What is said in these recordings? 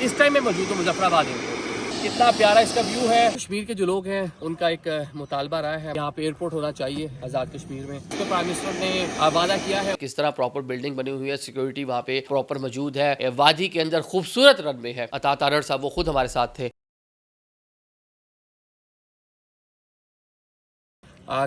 इस टाइम में मौजूद हूँ मुजफ्फराबाद एयरपोर्ट। कितना प्यारा इसका व्यू है। कश्मीर के जो लोग हैं उनका एक मुतालबा रहा है, यहाँ पे एयरपोर्ट होना चाहिए आज़ाद कश्मीर में। तो प्राइम मिनिस्टर ने वादा किया है। किस तरह प्रॉपर बिल्डिंग बनी हुई है, सिक्योरिटी वहाँ पे प्रॉपर मौजूद है, वादी के अंदर खूबसूरत रनवे है। अता तारड़ साहब वो खुद हमारे साथ थे।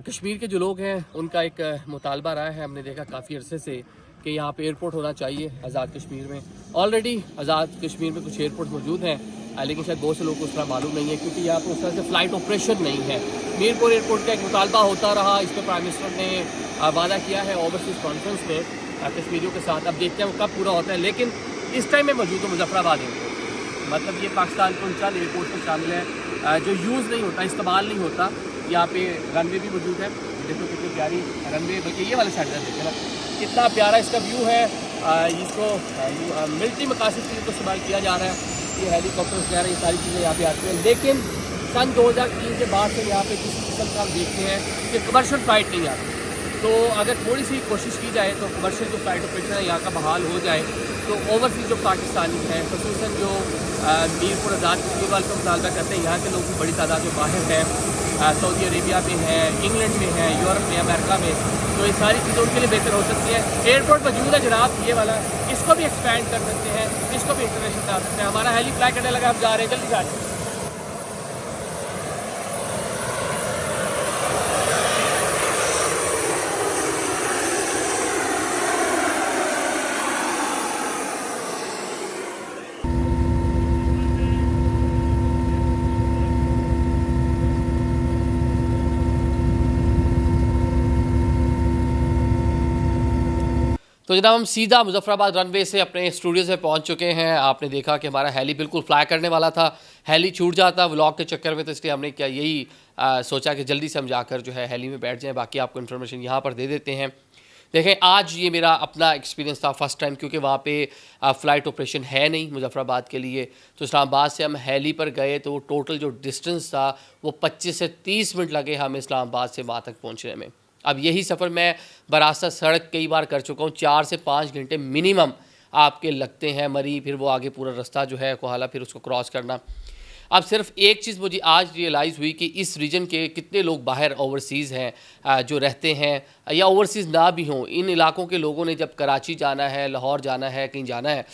कश्मीर के जो लोग हैं उनका एक मुतालबा रहा है, हमने देखा काफ़ी अरसे से कि यहाँ पे एयरपोर्ट होना चाहिए आज़ाद कश्मीर में। ऑलरेडी आज़ाद कश्मीर में कुछ एयरपोर्ट मौजूद हैं, लेकिन शायद बहुत से लोगों को उस तरह मालूम नहीं है, क्योंकि यहाँ पर उस तरह से फ़्लाइट ऑपरेशन नहीं है। मीरपुर एयरपोर्ट का एक मुतालबा होता रहा, इस पर प्राइम मिनिस्टर ने वादा किया है ओवरसीज़ कॉन्फ्रेंस में कश्मीरियों के साथ। अब देखते हैं वो कब पूरा होता है, लेकिन इस टाइम में मौजूद हूँ मुजफ्फराबाद एयरपोर्ट। मतलब ये पाकिस्तान के उन चंद एयरपोर्ट में शामिल है जो यूज़ नहीं होता, इस्तेमाल नहीं होता। यहाँ पे रनवे भी मौजूद है, देखो कितनी प्यारी रनवे, बल्कि ये वाला साइड देखें ना कितना प्यारा इसका व्यू है। इसको मिलिट्री मकासद के लिए तो इस्तेमाल किया जा रहा है, ये हेलीकॉप्टर वगैरह ये सारी चीज़ें यहाँ पे आती हैं। लेकिन सन 2003 के बाद से यहाँ पे किसी किस्म का हम देखते हैं कि कमर्शियल फ़्लाइट नहीं आती। तो अगर थोड़ी सी कोशिश की जाए तो कमर्शियल जो फ़्लाइट ऑपरेशन है यहाँ का बहाल हो जाए, तो ओवरसीज़ जो पाकिस्तानी हैं, ख़ुसूसन जो मीरपुर आज़ाद कश्मीर वाले का मुतालबा करते हैं, यहाँ के लोग भी बड़ी तादाद में बाहर हैं, सऊदी अरेबिया में है, इंग्लैंड में है, यूरोप में, अमेरिका में। तो ये सारी चीज़ें उनके लिए बेहतर हो सकती है। एयरपोर्ट मौजूद है जनाब, ये वाला, इसको भी एक्सपेंड कर सकते हैं, इसको भी इंटरनेशनल बना सकते हैं। हमारा हेली फ्लाई करने लगा, हम जा रहे हैं, जल्दी जा रहे हैं। तो जनाब हम सीधा मुजफ्फराबाद रनवे से अपने स्टूडियो से पहुंच चुके हैं। आपने देखा कि हमारा हेली बिल्कुल फ्लाई करने वाला था, हेली छूट जाता व्लॉग के चक्कर में, तो इसलिए हमने क्या यही सोचा कि जल्दी से हम जाकर जो है हेली में बैठ जाएं। बाकी आपको इन्फॉर्मेशन यहाँ पर दे देते हैं। देखें, आज ये मेरा अपना एक्सपीरियंस था फर्स्ट टाइम, क्योंकि वहाँ पे फ़्लाइट ऑपरेशन है नहीं मुजफ्फराबाद के लिए। तो इस्लामाबाद से हम हेली पर गए तो टोटल जो डिस्टेंस था वो 25 से 30 मिनट लगे हमें इस्लामाबाद से वहाँ तक पहुँचने में। अब यही सफ़र मैं बरास्ता सड़क कई बार कर चुका हूँ, 4 से 5 घंटे मिनिमम आपके लगते हैं। मरी, फिर वो आगे पूरा रास्ता जो है कोहाला, फिर उसको क्रॉस करना। अब सिर्फ एक चीज़ मुझे आज रियलाइज़ हुई कि इस रीजन के कितने लोग बाहर ओवरसीज़ हैं जो रहते हैं, या ओवरसीज़ ना भी हों। इन इलाकों के लोगों ने जब कराची जाना है, लाहौर जाना है, कहीं जाना है,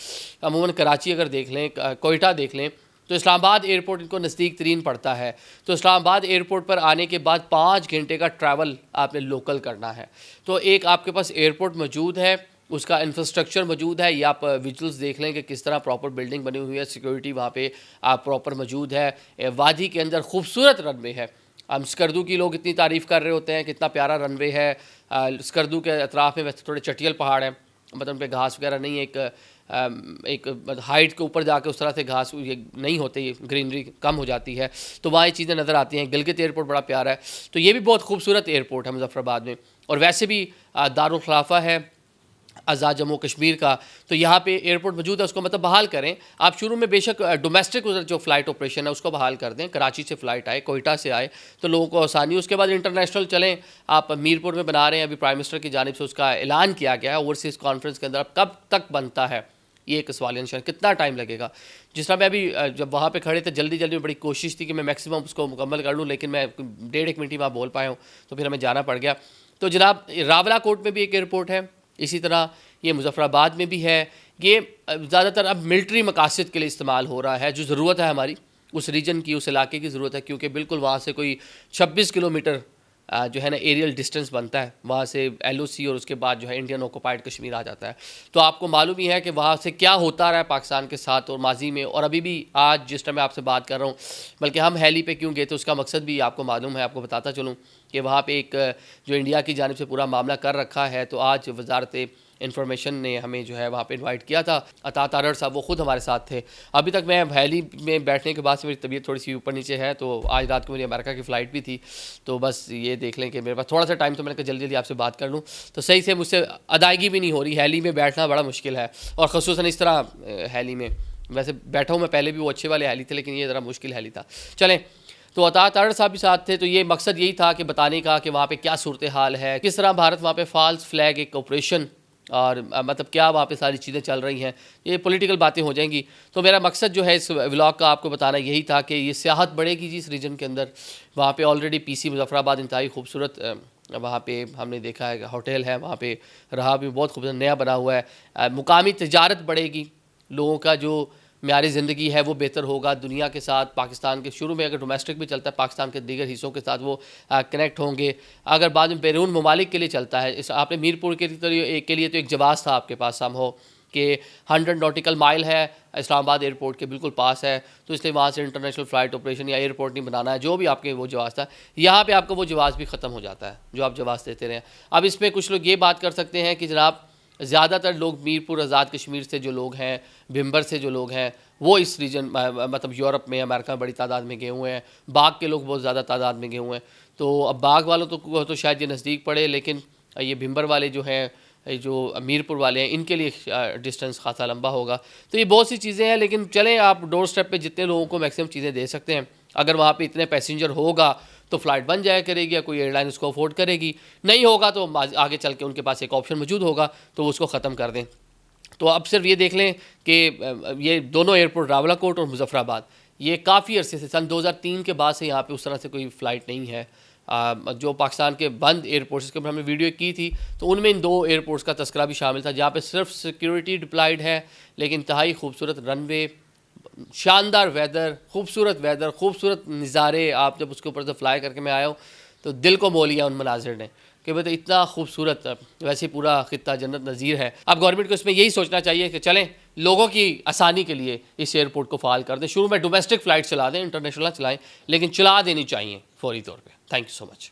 अमूमन कराची अगर देख लें, कोयटा देख लें, तो इस्लामाबाद एयरपोर्ट इनको नज़दीक तरीन पड़ता है। तो इस्लामाबाद एयरपोर्ट पर आने के बाद 5 घंटे का ट्रैवल आपने लोकल करना है। तो एक आपके पास एयरपोर्ट मौजूद है, उसका इंफ्रास्ट्रक्चर मौजूद है, या आप विजुअल्स देख लें कि किस तरह प्रॉपर बिल्डिंग बनी हुई है, सिक्योरिटी वहाँ पे प्रॉपर मौजूद है, वादी के अंदर खूबसूरत रनवे है। हम स्कर्दू की लोग इतनी तारीफ़ कर रहे होते हैं, कितना प्यारा रनवे है। स्कर्दू के अतराफ़ में वैसे थोड़े चटियल पहाड़ हैं, मतलब उन पर घास वगैरह नहीं है, एक हाइट के ऊपर जाके उस तरह से घास ये नहीं होते, ये ग्रीनरी कम हो जाती है, तो वहाँ ये चीज़ें नज़र आती हैं। गिलगित एयरपोर्ट बड़ा प्यारा है, तो ये भी बहुत खूबसूरत एयरपोर्ट है मुजफ्फराबाद में। और वैसे भी दारुल खिलाफा है आज़ाद जम्मू कश्मीर का, तो यहाँ पे एयरपोर्ट मौजूद है, उसको मतलब बहाल करें। आप शुरू में बेशक डोमेस्टिक उधर जो फ़्लाइट ऑपरेशन है उसको बहाल कर दें, कराची से फ़्लाइट आए, कोयटा से आए, तो लोगों को आसानी। उसके बाद इंटरनेशनल चलें, आप मीरपुर में बना रहे हैं, अभी प्राइम मिनिस्टर की जानिब से उसका ऐलान किया गया है ओवरसीज़ कॉन्फ्रेंस के अंदर। अब कब तक बनता है ये एक सवालिया निशान, कितना टाइम लगेगा। जिस तरह मैं अभी जब वहाँ पे खड़े थे, जल्दी जल्दी में बड़ी कोशिश थी कि मैं मैक्सिमम उसको मुकम्मल कर लूँ, लेकिन मैं 1.5 मिनट ही वहाँ बोल पाया हूँ, तो फिर हमें जाना पड़ गया। तो जनाब रावलाकोट में भी एक एयरपोर्ट है, इसी तरह ये मुजफ्फराबाद में भी है। ये ज़्यादातर अब मिलिट्री मकासद के लिए इस्तेमाल हो रहा है, जो ज़रूरत है हमारी उस रीजन की, उस इलाके की ज़रूरत है, क्योंकि बिल्कुल वहाँ से कोई 26 किलोमीटर जो है ना एरियल डिस्टेंस बनता है, वहाँ से LOC और उसके बाद जो है इंडियन ऑक्यूपाइड कश्मीर आ जाता है। तो आपको मालूम ही है कि वहाँ से क्या होता रहा है पाकिस्तान के साथ, और माजी में और अभी भी। आज जिस टाइम मैं आपसे बात कर रहा हूँ, बल्कि हम हेली पे क्यों गए थे उसका मकसद भी आपको मालूम है, आपको बताता चलूँ कि वहाँ पे एक जो इंडिया की जानिब से पूरा मामला कर रखा है, तो आज वजारत इन्फॉर्मेशन ने हमें जो है वहाँ पे इनवाइट किया था। अता तारड़ साहब वो खुद हमारे साथ थे। अभी तक मैं हेली में बैठने के बाद से मेरी तबीयत थोड़ी सी ऊपर नीचे है, तो आज रात को मेरी अमेरिका की फ़्लाइट भी थी, तो बस ये देख लें कि मेरे पास थोड़ा सा टाइम, तो मैंने कहा जल्दी जल्दी आपसे बात कर लूँ। तो सही से मुझसे अदायगी भी नहीं हो रही, हेली में बैठना बड़ा मुश्किल है, और ख़ुसूसन इस तरह हेली में। वैसे बैठा हूँ मैं पहले भी, वो अच्छे वाले हेली थे, लेकिन ये ज़रा मुश्किल हेली था। चलें, तो अता तारड़ साहब भी साथ थे। तो ये मकसद यही था कि बताने का कि वहाँ पे क्या सूरत हाल है, किस तरह भारत वहाँ पे फॉल्स फ्लैग एक ऑपरेशन और मतलब क्या वहाँ पे सारी चीज़ें चल रही हैं, ये पॉलिटिकल बातें हो जाएंगी। तो मेरा मकसद जो है इस व्लॉग का आपको बताना यही था कि ये सियाहत बढ़ेगी जी इस रीजन के अंदर। वहाँ पे ऑलरेडी पीसी मुजफ्फराबाद इंतहाई खूबसूरत वहाँ पे हमने देखा है होटल है, वहाँ पे रहा भी बहुत खूबसूरत नया बना हुआ है। मुकामी तजारत बढ़ेगी, लोगों का जो म्यारी ज़िंदगी है वो बेहतर होगा दुनिया के साथ। पाकिस्तान के शुरू में अगर डोमेस्टिक भी चलता है, पाकिस्तान के दीगर हिस्सों के साथ वो कनेक्ट होंगे। अगर बाद में बैरून ममालिक के लिए चलता है, इस आपने मीरपुर के लिए तो एक जवाज़ था आपके पास सम हो कि 100 नॉटिकल माइल है, इस्लामाबाद एयरपोर्ट के बिल्कुल पास है, तो इसलिए वहाँ से इंटरनेशनल फ़्लाइट ऑपरेशन या एयरपोर्ट नहीं बनाना है, जो भी आपके वो जवाज़ था। यहाँ पे आपका वो जवाज़ भी ख़त्म हो जाता है जो आप जवाज़ देते रहे। अब इसमें कुछ लोग ये बात कर सकते हैं कि जनाब ज़्यादातर लोग मीरपुर आज़ाद कश्मीर से जो लोग हैं, भिम्बर से जो लोग हैं, वो इस रीजन मतलब यूरोप में, अमेरिका में बड़ी तादाद में गए हुए हैं। बाग के लोग बहुत ज़्यादा तादाद में गए हुए हैं। तो अब बाग वालों तो शायद ये नज़दीक पड़े, लेकिन ये भिम्बर वाले जो हैं, जो मीरपुर वाले हैं, इनके लिए डिस्टेंस खासा लंबा होगा। तो ये बहुत सी चीज़ें हैं, लेकिन चलें आप डोर स्टेप पे जितने लोगों को मैक्सिमम चीज़ें दे सकते हैं। अगर वहाँ पे इतने पैसेंजर होगा तो फ़्लाइट बन जाया करेगी या कोई एयरलाइन उसको अफोर्ड करेगी, नहीं होगा तो आगे चल के उनके पास एक ऑप्शन मौजूद होगा तो उसको ख़त्म कर दें। तो अब सिर्फ ये देख लें कि ये दोनों एयरपोर्ट रावलाकोट और मुजफ्फराबाद, ये काफ़ी अरसे से सन 2003 के बाद से यहाँ पे उस तरह से कोई फ़्लाइट नहीं है। जो पाकिस्तान के बंद एयरपोर्ट्स के ऊपर हमने वीडियो की थी, तो उनमें इन 2 एयरपोर्ट्स का तस्करा भी शामिल था, जहाँ पे सिर्फ सिक्योरिटी डिप्लॉयड है, लेकिन इंतहाई खूबसूरत रनवे, शानदार वेदर, खूबसूरत नज़ारे। आप जब उसके ऊपर से फ्लाई करके मैं आया हूँ तो दिल को मोह लिया उन मनाजिर ने कि भाई तो इतना खूबसूरत, वैसे पूरा खित्ता जन्नत नज़ीर है। अब गवर्नमेंट को इसमें यही सोचना चाहिए कि चलें लोगों की आसानी के लिए इस एयरपोर्ट को फ़ाल कर दें। शुरू में डोमेस्टिक फ़्लाइट चला दें, इंटरनेशनल चलाएँ, लेकिन चला देनी चाहिए फौरी तौर पर। Thank you so much.